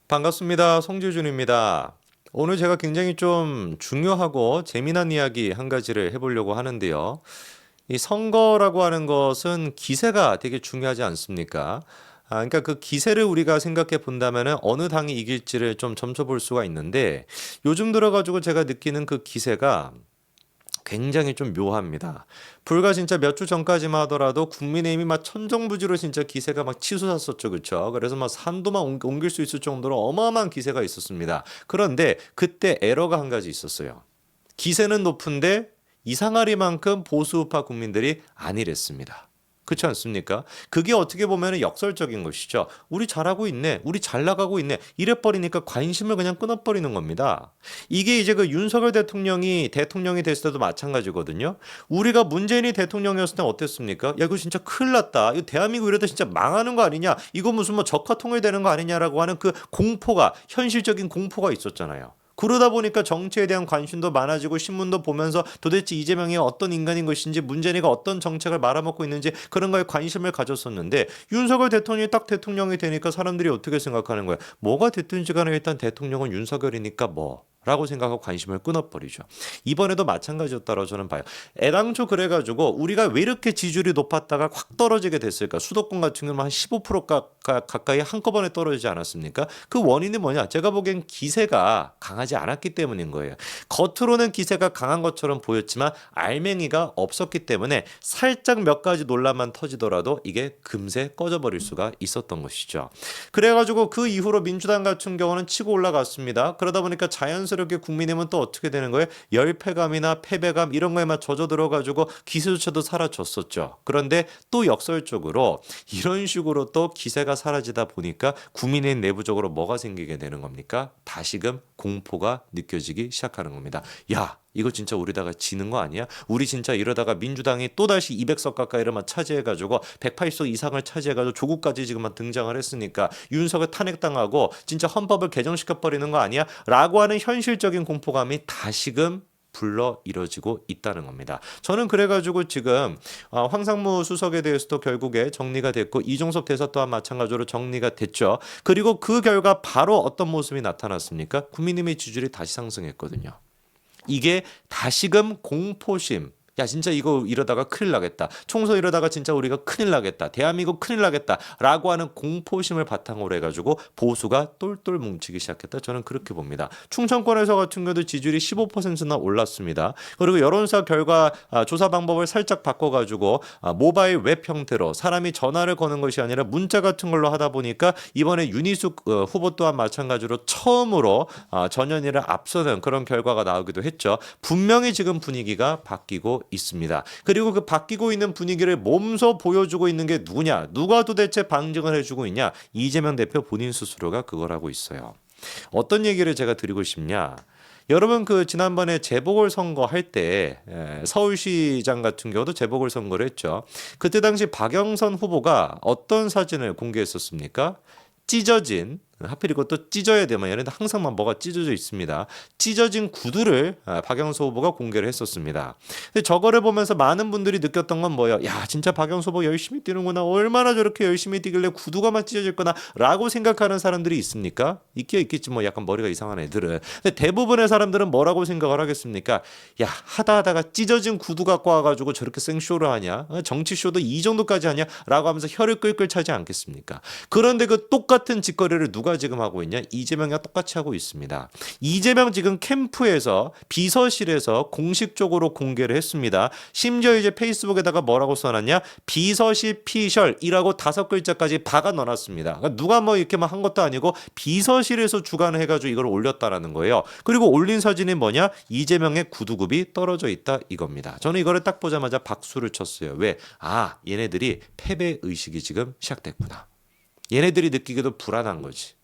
반갑습니다. 송지준입니다. 오늘 제가 굉장히 좀 중요하고 재미난 이야기 한 가지를 해보려고 하는데요. 이 선거라고 하는 것은 기세가 되게 중요하지 않습니까? 그러니까 그 기세를 우리가 생각해 본다면은 어느 당이 이길지를 좀 점쳐볼 수가 있는데 요즘 들어가지고 제가 느끼는 그 기세가 굉장히 좀 묘합니다. 불과 진짜 몇 주 전까지만 하더라도 국민의힘이 막 천정부지로 진짜 기세가 막 치솟았었죠, 그렇죠? 그래서 막 산도만 옮길 수 있을 정도로 어마어마한 기세가 있었습니다. 그런데 그때 에러가 한 가지 있었어요. 기세는 높은데 이상하리만큼 보수우파 국민들이 아니랬습니다. 그렇지 않습니까? 그게 어떻게 보면 역설적인 것이죠. 우리 잘하고 있네. 우리 잘 나가고 있네. 이래버리니까 관심을 그냥 끊어버리는 겁니다. 이게 이제 그 윤석열 대통령이 됐을 때도 마찬가지거든요. 우리가 문재인이 대통령이었을 때 어땠습니까? 야, 이거 진짜 큰일 났다. 이거 대한민국 이러다 진짜 망하는 거 아니냐? 이거 무슨 뭐 적화통일되는 거 아니냐라고 하는 그 공포가, 현실적인 공포가 있었잖아요. 그러다 보니까 정치에 대한 관심도 많아지고 신문도 보면서 도대체 이재명이 어떤 인간인 것인지 문재인이가 어떤 정책을 말아먹고 있는지 그런 거에 관심을 가졌었는데 윤석열 대통령이 딱 대통령이 되니까 사람들이 어떻게 생각하는 거야? 뭐가 됐든지 간에 일단 대통령은 윤석열이니까 뭐 라고 생각하고 관심을 끊어버리죠. 이번에도 마찬가지였다고 저는 봐요. 애당초 그래가지고 우리가 왜 이렇게 지지율이 높았다가 확 떨어지게 됐을까? 수도권 같은 경우는 한 15% 가까이 한꺼번에 떨어지지 않았습니까? 그 원인이 뭐냐? 제가 보기엔 기세가 강하지 않았기 때문인 거예요. 겉으로는 기세가 강한 것처럼 보였지만 알맹이가 없었기 때문에 살짝 몇 가지 논란만 터지더라도 이게 금세 꺼져버릴 수가 있었던 것이죠. 그래가지고 그 이후로 민주당 같은 경우는 치고 올라갔습니다. 그러다 보니까 자연스럽게 국민의힘은 또 어떻게 되는 거예요? 열패감이나 패배감 이런 거에만 젖어들어가지고 기세조차도 사라졌었죠. 그런데 또 역설적으로 이런 식으로 또 기세가 사라지다 보니까 국민의힘 내부적으로 뭐가 생기게 되는 겁니까? 다시금 공포가 느껴지기 시작하는 겁니다. 야, 이거 진짜 우리다가 지는 거 아니야? 우리 진짜 이러다가 민주당이 또다시 200석 가까이를만 차지해가지고 180석 이상을 차지해가지고 조국까지 지금만 등장을 했으니까 윤석을 탄핵당하고 진짜 헌법을 개정시켜버리는 거 아니야? 라고 하는 현실적인 공포감이 다시금 불러 이뤄지고 있다는 겁니다. 저는 그래가지고 지금 황상무 수석에 대해서도 결국에 정리가 됐고 이종섭 대사 또한 마찬가지로 정리가 됐죠. 그리고 그 결과 바로 어떤 모습이 나타났습니까? 국민의힘의 지지율이 다시 상승했거든요. 이게 다시금 공포심. 야, 진짜 이거 이러다가 큰일 나겠다. 총선 이러다가 진짜 우리가 큰일 나겠다. 대한민국 큰일 나겠다. 라고 하는 공포심을 바탕으로 해가지고 보수가 똘똘 뭉치기 시작했다. 저는 그렇게 봅니다. 충청권에서 같은 경우도 지지율이 15%나 올랐습니다. 그리고 여론조사 결과 조사 방법을 살짝 바꿔가지고 모바일 웹 형태로 사람이 전화를 거는 것이 아니라 문자 같은 걸로 하다 보니까 이번에 윤희숙 후보 또한 마찬가지로 처음으로 전현희를 앞서는 그런 결과가 나오기도 했죠. 분명히 지금 분위기가 바뀌고 있습니다. 그리고 그 바뀌고 있는 분위기를 몸소 보여주고 있는 게 누구냐? 누가 도대체 방증을 해주고 있냐? 이재명 대표 본인 스스로가 그걸 하고 있어요. 어떤 얘기를 제가 드리고 싶냐? 여러분 그 지난번에 재보궐선거 할 때 서울시장 같은 경우도 재보궐선거를 했죠. 그때 당시 박영선 후보가 어떤 사진을 공개했었습니까? 찢어진 하필 이것도 찢어야 되면 얘네들 항상 뭐가 찢어져 있습니다. 찢어진 구두를 박영수 후보가 공개를 했었습니다. 근데 저거를 보면서 많은 분들이 느꼈던 건 뭐예요? 야, 진짜 박영수 후보 열심히 뛰는구나. 얼마나 저렇게 열심히 뛰길래 구두가만 찢어질 거나 라고 생각하는 사람들이 있습니까? 있겠지 뭐 약간 머리가 이상한 애들은. 근데 대부분의 사람들은 뭐라고 생각을 하겠습니까? 야, 하다가 찢어진 구두 갖고 와가지고 저렇게 생쇼를 하냐? 정치쇼도 이 정도까지 하냐? 라고 하면서 혀를 끌끌 차지 않겠습니까? 그런데 그 똑같은 짓거리를 누가 지금 하고 있냐? 이재명이랑 똑같이 하고 있습니다. 이재명 지금 캠프에서 비서실에서 공식적으로 공개를 했습니다. 심지어 이제 페이스북에다가 뭐라고 써놨냐? 비서실 피셜이라고 5글자까지 박아 넣어놨습니다. 그러니까 누가 뭐 이렇게 한 것도 아니고 비서실에서 주관을 해가지고 이걸 올렸다라는 거예요. 그리고 올린 사진이 뭐냐? 이재명의 구두굽이 떨어져 있다 이겁니다. 저는 이거를 딱 보자마자 박수를 쳤어요. 왜? 얘네들이 패배 의식이 지금 시작됐구나. 얘네들이 느끼기도 불안한 거지.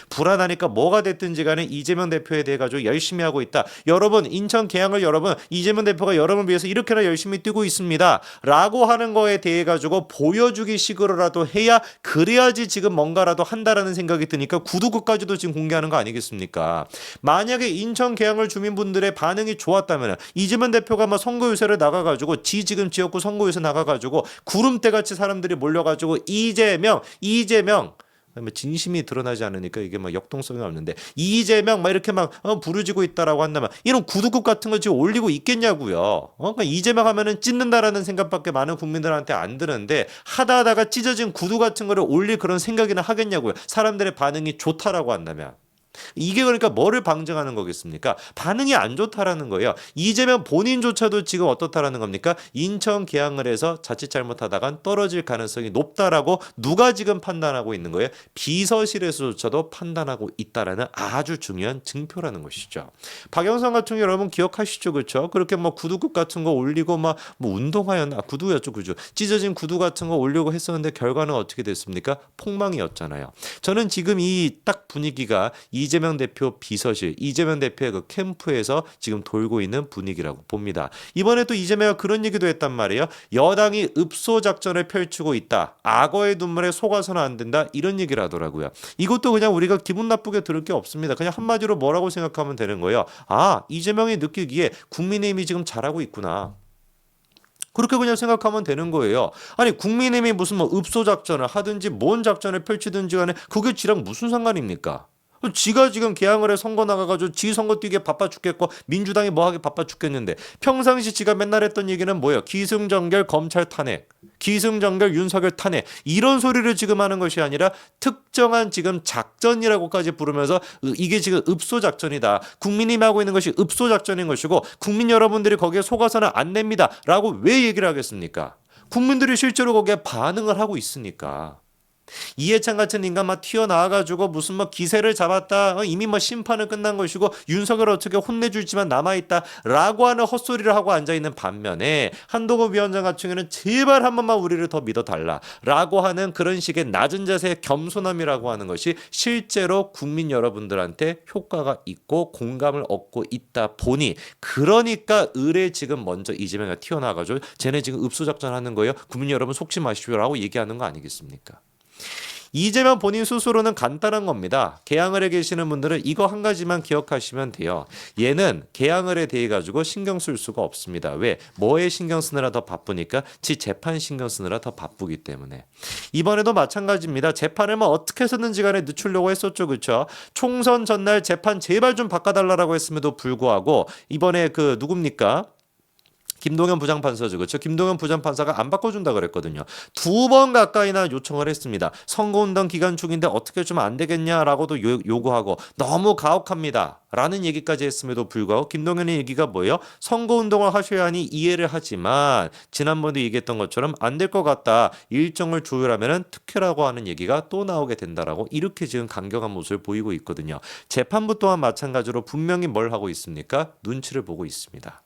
불안하니까 뭐가 됐든지 간에 이재명 대표에 대해 가지고 열심히 하고 있다. 여러분 인천 계양을 여러분 이재명 대표가 여러분을 위해서 이렇게나 열심히 뛰고 있습니다. 라고 하는 거에 대해 가지고 보여주기 식으로라도 해야 그래야지 지금 뭔가라도 한다라는 생각이 드니까 구두구까지도 지금 공개하는 거 아니겠습니까? 만약에 인천 계양을 주민분들의 반응이 좋았다면 이재명 대표가 막 선거유세를 나가가지고 지금 지역구 선거유세 나가가지고 구름대같이 사람들이 몰려가지고 이재명 뭐 진심이 드러나지 않으니까 이게 막 역동성이 없는데 이재명 막 이렇게 막 부르지고 있다라고 한다면 이런 구두굽 같은 거 지금 올리고 있겠냐고요. 그러니까 이재명 하면은 찢는다라는 생각밖에 많은 국민들한테 안 드는데 하다가 찢어진 구두 같은 거를 올릴 그런 생각이나 하겠냐고요. 사람들의 반응이 좋다라고 한다면. 이게 그러니까 뭐를 방증하는 거겠습니까? 반응이 안 좋다라는 거예요. 이재명 본인조차도 지금 어떻다라는 겁니까? 인천 개항을 해서 자칫 잘못하다간 떨어질 가능성이 높다라고 누가 지금 판단하고 있는 거예요? 비서실에서조차도 판단하고 있다라는 아주 중요한 증표라는 것이죠. 박영선 같은 경우 여러분 기억하시죠, 그렇죠? 그렇게 뭐 구두굽 같은 거 올리고 막 뭐 운동화였나 구두였죠, 그죠? 찢어진 구두 같은 거 올리고 했었는데 결과는 어떻게 됐습니까? 폭망이었잖아요. 저는 지금 이 딱 분위기가 이재명 대표 비서실, 이재명 대표의 그 캠프에서 지금 돌고 있는 분위기라고 봅니다. 이번에 또 이재명이 그런 얘기도 했단 말이에요. 여당이 읍소 작전을 펼치고 있다. 악어의 눈물에 속아서는 안 된다. 이런 얘기를 하더라고요. 이것도 그냥 우리가 기분 나쁘게 들을 게 없습니다. 그냥 한마디로 뭐라고 생각하면 되는 거예요. 아, 이재명이 느끼기에 국민의힘이 지금 잘하고 있구나. 그렇게 그냥 생각하면 되는 거예요. 아니 국민의힘이 무슨 뭐 읍소 작전을 하든지 뭔 작전을 펼치든지 간에 그게 지랑 무슨 상관입니까? 지가 지금 개항을 해 선거 나가가지고 지 선거 뛰기에 바빠 죽겠고 민주당이 뭐 하기 바빠 죽겠는데 평상시 지가 맨날 했던 얘기는 뭐예요? 기승전결 검찰 탄핵, 기승전결 윤석열 탄핵 이런 소리를 지금 하는 것이 아니라 특정한 지금 작전이라고까지 부르면서 이게 지금 읍소 작전이다. 국민이 하고 있는 것이 읍소 작전인 것이고 국민 여러분들이 거기에 속아서는 안 됩니다. 라고 왜 얘기를 하겠습니까? 국민들이 실제로 거기에 반응을 하고 있으니까. 이해찬 같은 인간 막 튀어나와가지고 무슨 뭐 기세를 잡았다 이미 뭐 심판은 끝난 것이고 윤석열 어떻게 혼내줄지만 남아있다라고 하는 헛소리를 하고 앉아있는 반면에 한동훈 위원장 같은 경우는 제발 한 번만 우리를 더 믿어달라라고 하는 그런 식의 낮은 자세의 겸손함이라고 하는 것이 실제로 국민 여러분들한테 효과가 있고 공감을 얻고 있다 보니 그러니까 을에 지금 먼저 이재명이 튀어나와가지고 쟤네 지금 읍소작전 하는 거예요. 국민 여러분 속지 마십시오라고 얘기하는 거 아니겠습니까? 이재명 본인 스스로는 간단한 겁니다. 개항을 해 계시는 분들은 이거 한 가지만 기억하시면 돼요. 얘는 개항을 해 대해 가지고 신경 쓸 수가 없습니다. 왜? 뭐에 신경 쓰느라 더 바쁘니까 지 재판 신경 쓰느라 더 바쁘기 때문에. 이번에도 마찬가지입니다. 재판을 뭐 어떻게 해서든지 간에 늦추려고 했었죠. 그렇죠? 총선 전날 재판 제발 좀 바꿔달라고 했음에도 불구하고 이번에 그 누굽니까? 김동연 부장판사죠. 그렇죠? 김동연 부장판사가 안 바꿔준다 그랬거든요. 2번 가까이나 요청을 했습니다. 선거운동 기간 중인데 어떻게 좀 안 되겠냐라고도 요구하고 너무 가혹합니다. 라는 얘기까지 했음에도 불구하고 김동연의 얘기가 뭐예요? 선거운동을 하셔야 하니 이해를 하지만 지난번에 얘기했던 것처럼 안 될 것 같다. 일정을 조율하면 특혜라고 하는 얘기가 또 나오게 된다라고 이렇게 지금 강경한 모습을 보이고 있거든요. 재판부 또한 마찬가지로 분명히 뭘 하고 있습니까? 눈치를 보고 있습니다.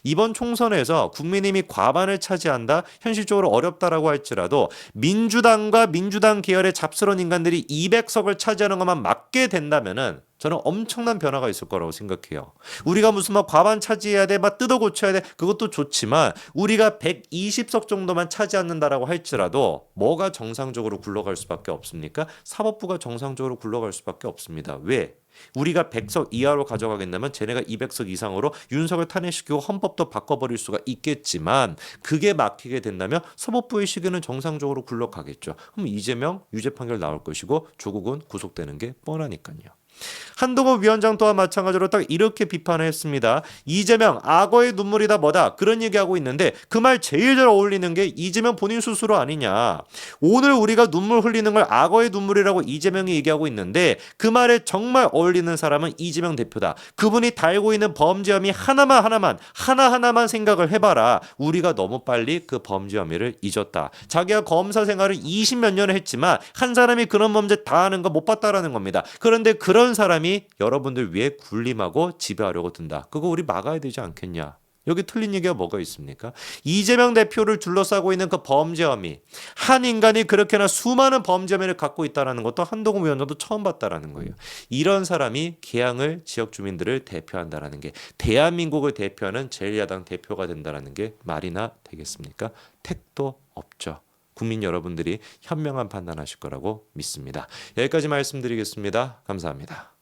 이번 총선에서 국민의힘이 과반을 차지한다 현실적으로 어렵다라고 할지라도 민주당과 민주당 계열의 잡스러운 인간들이 200석을 차지하는 것만 막게 된다면은 저는 엄청난 변화가 있을 거라고 생각해요. 우리가 무슨 막 과반 차지해야 돼, 막 뜯어 고쳐야 돼, 그것도 좋지만 우리가 120석 정도만 차지 않는다라고 할지라도 뭐가 정상적으로 굴러갈 수밖에 없습니까? 사법부가 정상적으로 굴러갈 수밖에 없습니다. 왜? 우리가 100석 이하로 가져가겠다면 쟤네가 200석 이상으로 윤석을 탄핵시키고 헌법도 바꿔버릴 수가 있겠지만 그게 막히게 된다면 사법부의 시기는 정상적으로 굴러가겠죠. 그럼 이재명 유죄 판결 나올 것이고 조국은 구속되는 게 뻔하니까요. 한동훈 위원장 또한 마찬가지로 딱 이렇게 비판을 했습니다. 이재명 악어의 눈물이다 뭐다 그런 얘기하고 있는데 그 말 제일 잘 어울리는 게 이재명 본인 스스로 아니냐. 오늘 우리가 눈물 흘리는 걸 악어의 눈물이라고 이재명이 얘기하고 있는데 그 말에 정말 어울리는 사람은 이재명 대표다. 그분이 달고 있는 범죄 혐의 하나하나만 생각을 해봐라. 우리가 너무 빨리 그 범죄 혐의를 잊었다. 자기가 검사 생활을 20몇 년을 했지만 한 사람이 그런 범죄 다 하는 거 못 봤다라는 겁니다. 그런데 그런 사람이 여러분들 위해 군림하고 지배하려고 든다. 그거 우리 막아야 되지 않겠냐. 여기 틀린 얘기가 뭐가 있습니까? 이재명 대표를 둘러싸고 있는 그 범죄 혐의. 한 인간이 그렇게나 수많은 범죄 혐의를 갖고 있다는 것도 한동훈 위원장도 처음 봤다라는 거예요. 이런 사람이 개항을 지역 주민들을 대표한다라는 게 대한민국을 대표하는 제1야당 대표가 된다라는 게 말이나 되겠습니까? 택도 없죠. 국민 여러분들이 현명한 판단하실 거라고 믿습니다. 여기까지 말씀드리겠습니다. 감사합니다.